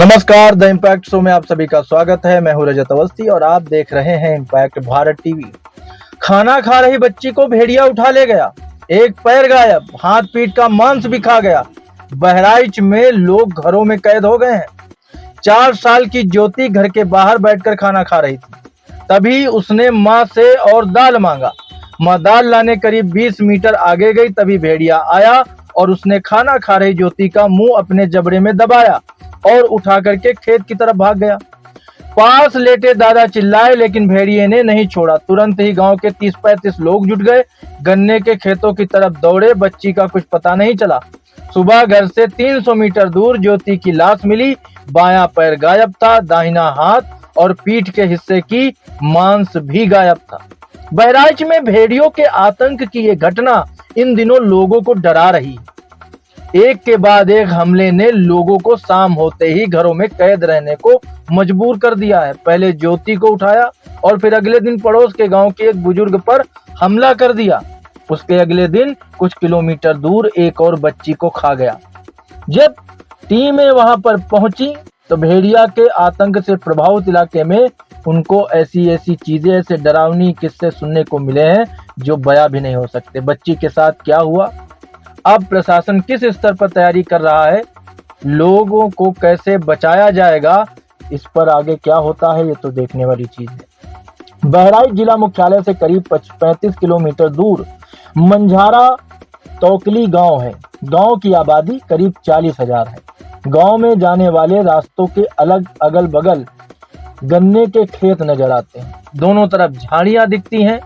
नमस्कार, the impact show में आप सभी का स्वागत है। मैं हूं रजत अवस्थी और आप देख रहे हैं इम्पैक्ट भारत टीवी। खाना खा रही बच्ची को भेड़िया उठा ले गया, एक पैर गायब, हाथ पीठ का मांस भी खा गया। बहराइच में लोग घरों में कैद हो गए हैं। 4 साल की ज्योति घर के बाहर बैठकर खाना खा रही थी, तभी उसने माँ से और दाल मांगा। माँ दाल लाने करीब 20 मीटर आगे गई, तभी भेड़िया आया और उसने खाना खा रही ज्योति का मुंह अपने जबड़े में दबाया और उठा करके खेत की तरफ भाग गया। पास लेटे दादा चिल्लाए, लेकिन भेड़िए ने नहीं छोड़ा। तुरंत ही गांव के 30-35 लोग जुट गए, गन्ने के खेतों की तरफ दौड़े। बच्ची का कुछ पता नहीं चला। सुबह घर से 300 मीटर दूर ज्योति की लाश मिली। बायां पैर गायब था, दाहिना हाथ और पीठ के हिस्से की मांस भी गायब था। बहराइच में भेड़ियों के आतंक की ये घटना इन दिनों लोगों को डरा रही है। एक के बाद एक हमले ने लोगों को शाम होते ही घरों में कैद रहने को मजबूर कर दिया है। पहले ज्योति को उठाया और फिर अगले दिन पड़ोस के गांव के एक बुजुर्ग पर हमला कर दिया। उसके अगले दिन कुछ किलोमीटर दूर एक और बच्ची को खा गया। जब टीमें वहां पर पहुंची तो भेड़िया के आतंक से प्रभावित इलाके में उनको ऐसी चीजें, ऐसे डरावनी किस्से सुनने को मिले हैं जो बयां भी नहीं हो सकते। बच्ची के साथ क्या हुआ, अब प्रशासन किस स्तर पर तैयारी कर रहा है, लोगों को कैसे बचाया जाएगा, इस पर आगे क्या होता है ये तो देखने वाली चीज है। बहराइच जिला मुख्यालय से करीब 35 किलोमीटर दूर मंझारा तोकली गांव है। गांव की आबादी करीब 40,000 है। गांव में जाने वाले रास्तों के अलग अगल बगल गन्ने के खेत नजर आते हैं, दोनों तरफ झाड़ियां दिखती हैं।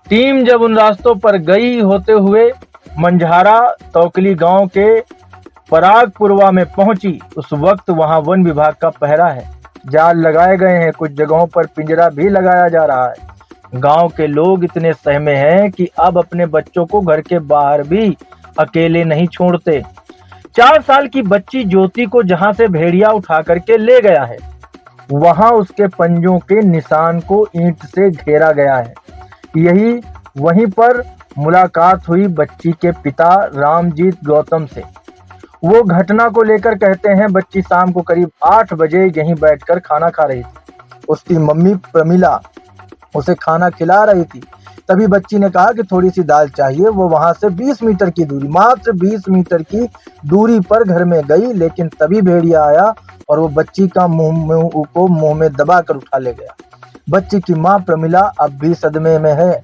टीम जब उन रास्तों पर गई होते हुए मंझारा तोकली गांव के परागपुरवा में पहुंची, उस वक्त वहां वन विभाग का पहरा है। जाल लगाए गए हैं, कुछ जगहों पर पिंजरा भी लगाया जा रहा है। गांव के लोग इतने सहमे हैं कि अब अपने बच्चों को घर के बाहर भी अकेले नहीं छोड़ते। 4 साल की बच्ची ज्योति को जहां से भेड़िया उठा करके ले गया है, वहां उसके पंजों के निशान को ईंट से घेरा गया है। यही वहीं पर मुलाकात हुई बच्ची के पिता रामजीत गौतम से। वो घटना को लेकर कहते हैं, बच्ची शाम को करीब 8 बजे यहीं बैठकर खाना खा रही थी। उसकी मम्मी प्रमिला उसे खाना खिला रही थी। तभी बच्ची ने कहा कि थोड़ी सी दाल चाहिए। वो वहां से 20 मीटर की दूरी, मात्र 20 मीटर की दूरी पर घर में गई, लेकिन तभी भेड़िया आया और वो बच्ची का मुंह में दबा कर उठा ले गया। बच्ची की माँ प्रमिला अब भी सदमे में है।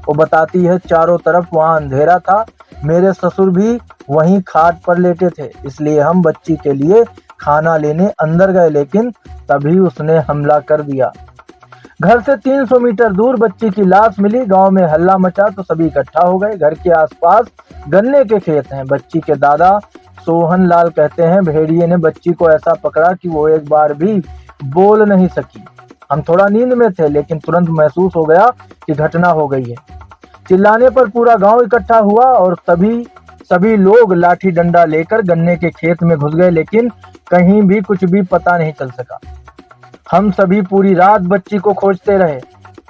वो बताती है, चारों तरफ वहां अंधेरा था, मेरे ससुर भी वहीं खाट पर लेटे थे, इसलिए हम बच्ची के लिए खाना लेने अंदर गए, लेकिन तभी उसने हमला कर दिया। घर से 300 मीटर दूर बच्ची की लाश मिली। गांव में हल्ला मचा तो सभी इकट्ठा हो गए। घर के आसपास गन्ने के खेत हैं। बच्ची के दादा सोहन लाल कहते हैं, भेड़िए ने बच्ची को ऐसा पकड़ा कि वो एक बार भी बोल नहीं सकी। हम थोड़ा नींद में थे, लेकिन तुरंत महसूस हो गया कि घटना हो गई है। चिल्लाने पर पूरा गांव इकट्ठा हुआ और तभी सभी लोग लाठी डंडा लेकर गन्ने के खेत में घुस गए, लेकिन कहीं भी कुछ भी पता नहीं चल सका। हम सभी पूरी रात बच्ची को खोजते रहे।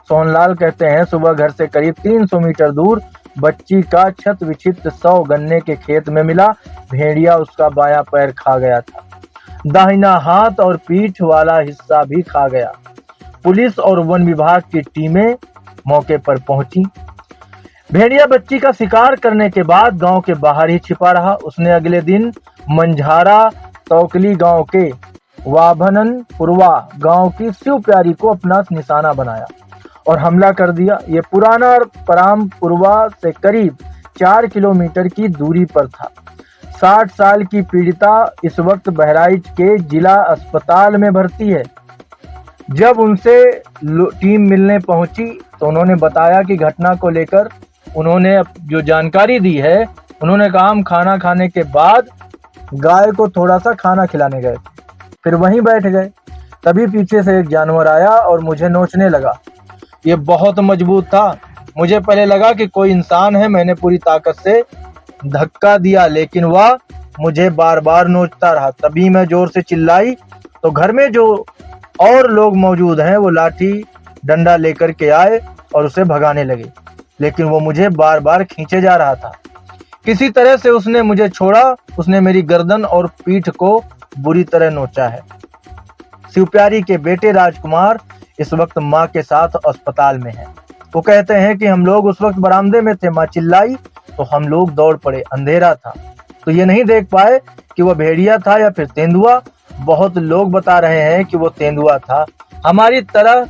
सोहनलाल कहते हैं, सुबह घर से करीब 300 मीटर दूर बच्ची का क्षत विक्षिप्त शव गन्ने के खेत में मिला। भेड़िया उसका बायां पैर खा गया था, दाहिना हाथ और पीठ वाला हिस्सा भी खा गया। पुलिस और वन विभाग की टीमें मौके पर पहुंची। भेड़िया बच्ची का शिकार करने के बाद गांव के बाहर ही छिपा रहा। उसने अगले दिन मंझारा तोकली गांव के वाभननपुरवा गांव की शिव प्यारी को अपना निशाना बनाया और हमला कर दिया। ये पुराना परामपुरवा से करीब 4 किलोमीटर की दूरी पर था। 60 साल की पीड़िता इस वक्त बहराइच के जिला अस्पताल में भर्ती है। जब उनसे टीम मिलने पहुंची तो उन्होंने बताया कि घटना को लेकर उन्होंने जो जानकारी दी है, उन्होंने कहा, हम खाना खाने के बाद गाय को थोड़ा सा खाना खिलाने गए, फिर वहीं बैठ गए। तभी पीछे से एक जानवर आया और मुझे नोचने लगा। ये बहुत मजबूत था। मुझे पहले लगा कि कोई इंसान है। मैंने पूरी ताकत से धक्का दिया, लेकिन वह मुझे बार बार नोचता रहा। तभी मैं जोर से चिल्लाई तो घर में जो और लोग मौजूद हैं वो लाठी डंडा लेकर के आए और उसे भगाने लगे, लेकिन वो मुझे बार बार खींचे जा रहा था। किसी तरह से उसने मुझे छोड़ा। उसने मेरी गर्दन और पीठ को बुरी तरह नोचा है। शिवप्यारी के बेटे राजकुमार इस वक्त मां के साथ अस्पताल में है। वो कहते हैं कि हम लोग उस वक्त बरामदे में थे, मां चिल्लाई तो हम लोग दौड़ पड़े, अंधेरा था तो ये नहीं देख पाए कि वह भेड़िया था या फिर तेंदुआ। बहुत लोग बता रहे हैं कि वो तेंदुआ था, हमारी तरह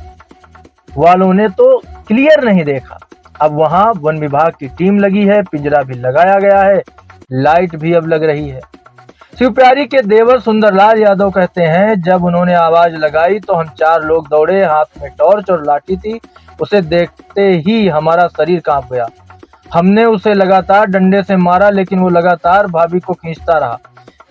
वालों ने तो क्लियर नहीं देखा। अब वहां वन विभाग की टीम लगी है, पिंजरा भी लगाया गया है, लाइट भी अब लग रही है। शिवप्यारी के देवर सुंदरलाल यादव कहते हैं, जब उन्होंने आवाज लगाई तो हम 4 लोग दौड़े, हाथ में टॉर्च और लाठी थी। उसे देखते ही हमारा शरीर कांप गया। हमने उसे लगातार डंडे से मारा लेकिन वो लगातार भाभी को खींचता रहा।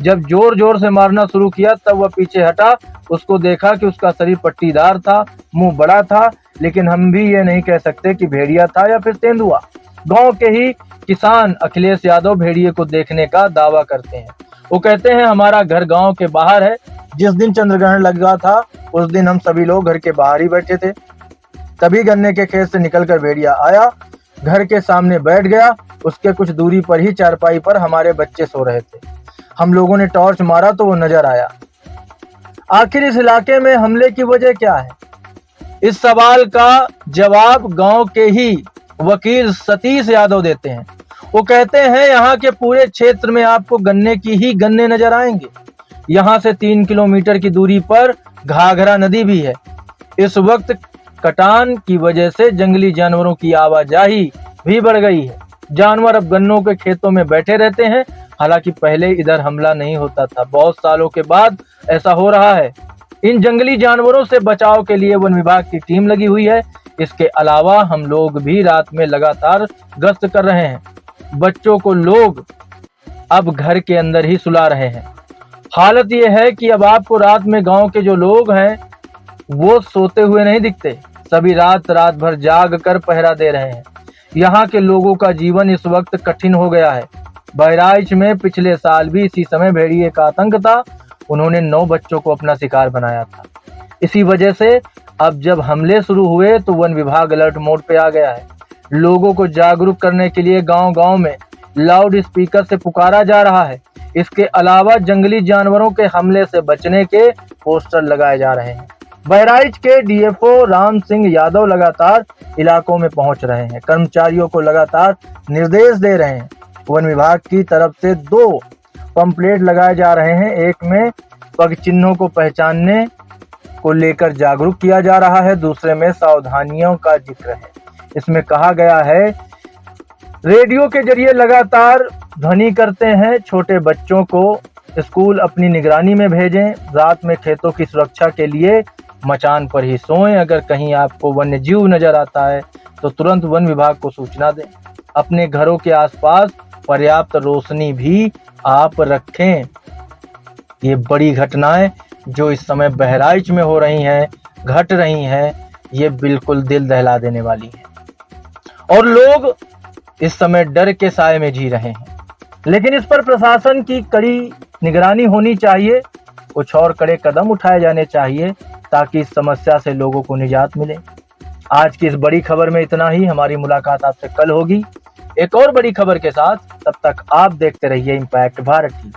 जब जोर जोर से मारना शुरू किया तब वह पीछे हटा। उसको देखा कि उसका शरीर पट्टीदार था, मुंह बड़ा था, लेकिन हम भी ये नहीं कह सकते कि भेड़िया था या फिर तेंदुआ। गांव के ही किसान अखिलेश यादव भेड़िए को देखने का दावा करते हैं। वो कहते हैं, हमारा घर गांव के बाहर है। जिस दिन चंद्रग्रहण लगा था उस दिन हम सभी लोग घर के बाहर ही बैठे थे। तभी गन्ने के खेत से निकलकर भेड़िया आया, घर के सामने बैठ गया। उसके कुछ दूरी पर ही चारपाई पर हमारे बच्चे सो रहे थे। हम लोगों ने टॉर्च मारा तो वो नजर आया। आखिर इस इलाके में हमले की वजह क्या है? इस सवाल का जवाब गांव के ही वकील सतीश यादव देते हैं। वो कहते हैं, यहाँ के पूरे क्षेत्र में आपको गन्ने की ही गन्ने नजर आएंगे। यहाँ से 3 किलोमीटर की दूरी पर घाघरा नदी भी है। इस वक्त कटान की वजह से जंगली जानवरों की आवाजाही भी बढ़ गई है। जानवर अब गन्नों के खेतों में बैठे रहते हैं। हालांकि पहले इधर हमला नहीं होता था, बहुत सालों के बाद ऐसा हो रहा है। इन जंगली जानवरों से बचाव के लिए वन विभाग की टीम लगी हुई है। इसके अलावा हम लोग भी रात में लगातार गश्त कर रहे हैं। बच्चों को लोग अब घर के अंदर ही सुला रहे हैं। हालत यह है कि अब आपको रात में गांव के जो लोग हैं वो सोते हुए नहीं दिखते। सभी रात भर जाग कर पहरा दे रहे हैं। यहाँ के लोगों का जीवन इस वक्त कठिन हो गया है। बहराइच में पिछले साल भी इसी समय भेड़िए का आतंक था। उन्होंने 9 बच्चों को अपना शिकार बनाया था। इसी वजह से अब जब हमले शुरू हुए तो वन विभाग अलर्ट मोड पे आ गया है। लोगों को जागरूक करने के लिए गांव-गांव में लाउड स्पीकर से पुकारा जा रहा है। इसके अलावा जंगली जानवरों के हमले से बचने के पोस्टर लगाए जा रहे हैं। बहराइच के डीएफओ राम सिंह यादव लगातार इलाकों में पहुंच रहे हैं, कर्मचारियों को लगातार निर्देश दे रहे हैं। वन विभाग की तरफ से 2 पंपलेट लगाए जा रहे हैं। एक में पग चिन्हों को पहचानने को लेकर जागरूक किया जा रहा है, दूसरे में सावधानियों का जिक्र है। इसमें कहा गया है, रेडियो के जरिए लगातार ध्वनि करते हैं, छोटे बच्चों को स्कूल अपनी निगरानी में भेजें। रात में खेतों की सुरक्षा के लिए मचान पर ही सोएं। अगर कहीं आपको वन्य जीव नजर आता है तो तुरंत वन विभाग को सूचना दें। अपने घरों के आसपास पर्याप्त रोशनी भी आप रखें। ये बड़ी घटनाएं जो इस समय बहराइच में हो रही हैं, घट रही हैं, ये बिल्कुल दिल दहला देने वाली हैं और लोग इस समय डर के साए में जी रहे हैं। लेकिन इस पर प्रशासन की कड़ी निगरानी होनी चाहिए। कुछ और कड़े कदम उठाए जाने चाहिए ताकि इस समस्या से लोगों को निजात मिले। आज की इस बड़ी खबर में इतना ही। हमारी मुलाकात आपसे कल होगी एक और बड़ी खबर के साथ। तब तक आप देखते रहिए इम्पैक्ट भारत टीवी।